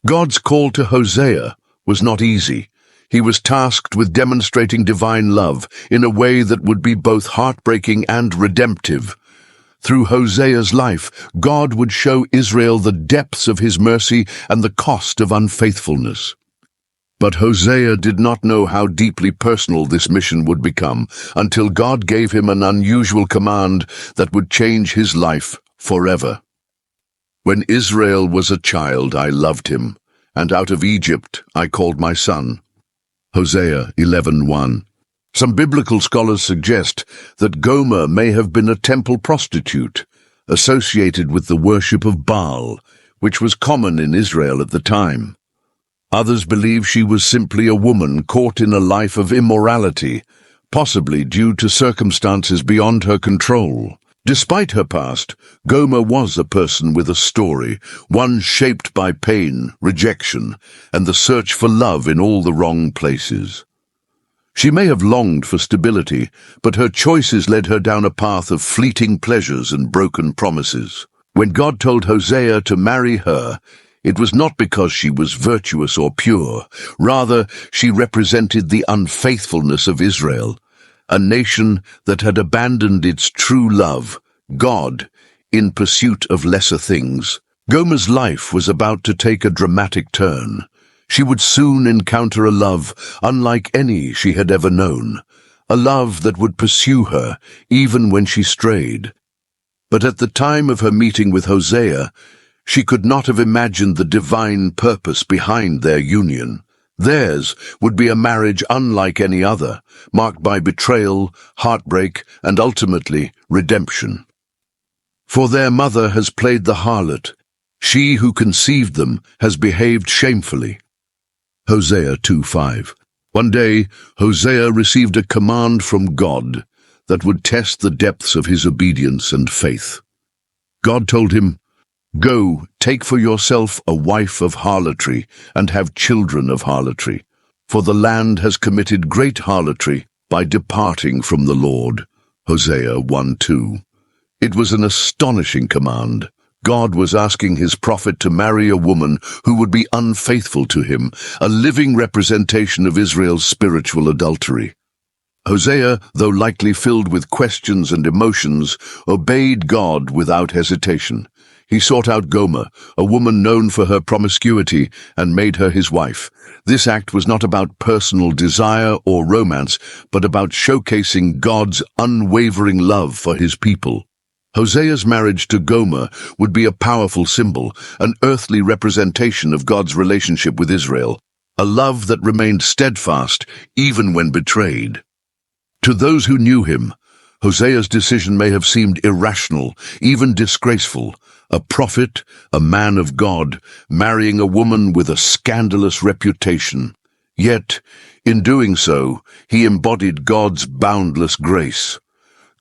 God's call to Hosea was not easy. He was tasked with demonstrating divine love in a way that would be both heartbreaking and redemptive. Through Hosea's life, God would show Israel the depths of his mercy and the cost of unfaithfulness. But Hosea did not know how deeply personal this mission would become until God gave him an unusual command that would change his life forever. When Israel was a child, I loved him, and out of Egypt I called my son. Hosea 11:1. Some biblical scholars suggest that Gomer may have been a temple prostitute, associated with the worship of Baal, which was common in Israel at the time. Others believe she was simply a woman caught in a life of immorality, possibly due to circumstances beyond her control. Despite her past, Gomer was a person with a story, one shaped by pain, rejection, and the search for love in all the wrong places. She may have longed for stability, but her choices led her down a path of fleeting pleasures and broken promises. When God told Hosea to marry her, it was not because she was virtuous or pure. Rather, she represented the unfaithfulness of Israel, a nation that had abandoned its true love, God, in pursuit of lesser things. Gomer's life was about to take a dramatic turn. She would soon encounter a love unlike any she had ever known, a love that would pursue her even when she strayed. But at the time of her meeting with Hosea, she could not have imagined the divine purpose behind their union. Theirs would be a marriage unlike any other, marked by betrayal, heartbreak, and ultimately redemption. For their mother has played the harlot. She who conceived them has behaved shamefully. Hosea 2:5. One day, Hosea received a command from God that would test the depths of his obedience and faith. God told him, "Go, take for yourself a wife of harlotry, and have children of harlotry. For the land has committed great harlotry by departing from the Lord." Hosea 1:2. It was an astonishing command. God was asking his prophet to marry a woman who would be unfaithful to him, a living representation of Israel's spiritual adultery. Hosea, though likely filled with questions and emotions, obeyed God without hesitation. He sought out Gomer, a woman known for her promiscuity, and made her his wife. This act was not about personal desire or romance, but about showcasing God's unwavering love for his people. Hosea's marriage to Gomer would be a powerful symbol, an earthly representation of God's relationship with Israel, a love that remained steadfast even when betrayed. To those who knew him, Hosea's decision may have seemed irrational, even disgraceful. A prophet, a man of God, marrying a woman with a scandalous reputation. Yet, in doing so, he embodied God's boundless grace.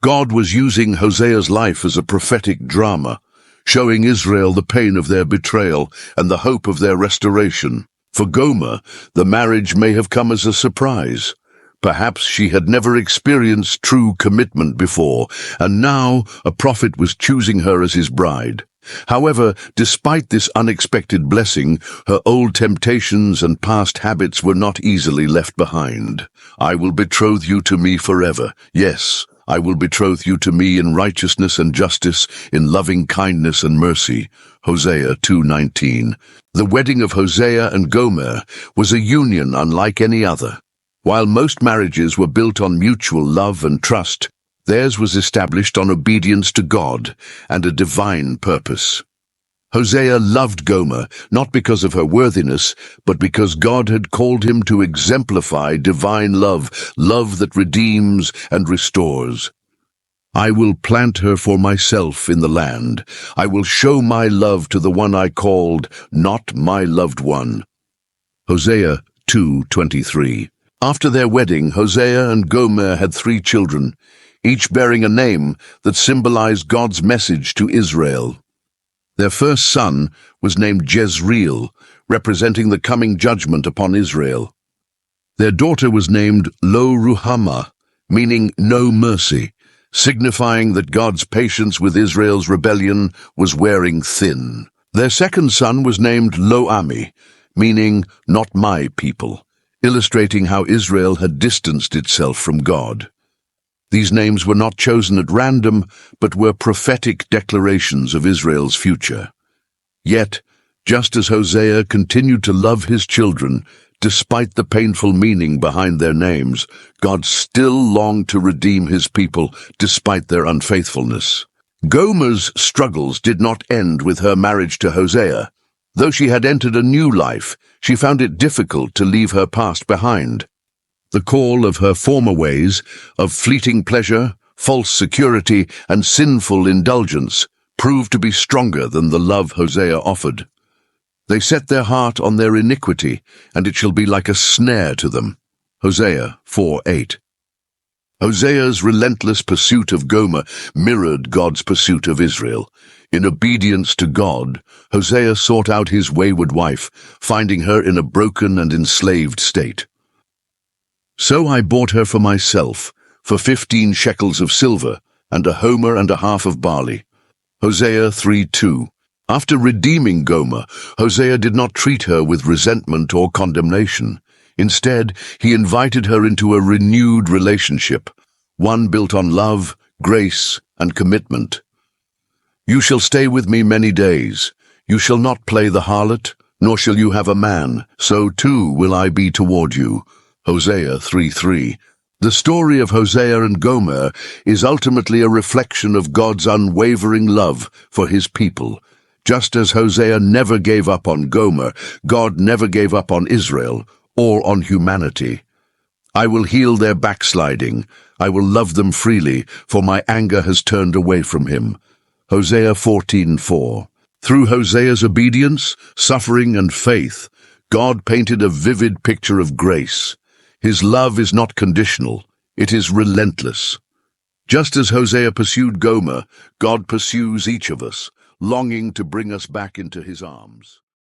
God was using Hosea's life as a prophetic drama, showing Israel the pain of their betrayal and the hope of their restoration. For Gomer, the marriage may have come as a surprise. Perhaps she had never experienced true commitment before, and now a prophet was choosing her as his bride. However, despite this unexpected blessing, her old temptations and past habits were not easily left behind. "I will betroth you to me forever. Yes, I will betroth you to me in righteousness and justice, in loving kindness and mercy." Hosea 2:19. The wedding of Hosea and Gomer was a union unlike any other. While most marriages were built on mutual love and trust, theirs was established on obedience to God and a divine purpose. Hosea loved Gomer, not because of her worthiness, but because God had called him to exemplify divine love, love that redeems and restores. "I will plant her for myself in the land. I will show my love to the one I called, not my loved one." Hosea 2:23. After their wedding, Hosea and Gomer had 3 children, each bearing a name that symbolized God's message to Israel. Their first son was named Jezreel, representing the coming judgment upon Israel. Their daughter was named Lo-Ruhamah, meaning no mercy, signifying that God's patience with Israel's rebellion was wearing thin. Their second son was named Lo-Ami, meaning not my people, illustrating how Israel had distanced itself from God. These names were not chosen at random, but were prophetic declarations of Israel's future. Yet, just as Hosea continued to love his children, despite the painful meaning behind their names, God still longed to redeem his people despite their unfaithfulness. Gomer's struggles did not end with her marriage to Hosea. Though she had entered a new life, she found it difficult to leave her past behind. The call of her former ways, of fleeting pleasure, false security, and sinful indulgence, proved to be stronger than the love Hosea offered. They set their heart on their iniquity, and it shall be like a snare to them. Hosea 4:8. Hosea's relentless pursuit of Gomer mirrored God's pursuit of Israel. In obedience to God, Hosea sought out his wayward wife, finding her in a broken and enslaved state. So I bought her for myself, for 15 shekels of silver, and a homer and a half of barley. Hosea 3:2. After redeeming Gomer, Hosea did not treat her with resentment or condemnation. Instead, he invited her into a renewed relationship, one built on love, grace, and commitment. You shall stay with me many days. You shall not play the harlot, nor shall you have a man. So too will I be toward you. Hosea 3:3. The story of Hosea and Gomer is ultimately a reflection of God's unwavering love for his people. Just as Hosea never gave up on Gomer, God never gave up on Israel or on humanity. I will heal their backsliding. I will love them freely, for my anger has turned away from him. Hosea 14:4. Through Hosea's obedience, suffering, and faith, God painted a vivid picture of grace. His love is not conditional, it is relentless. Just as Hosea pursued Gomer, God pursues each of us, longing to bring us back into his arms.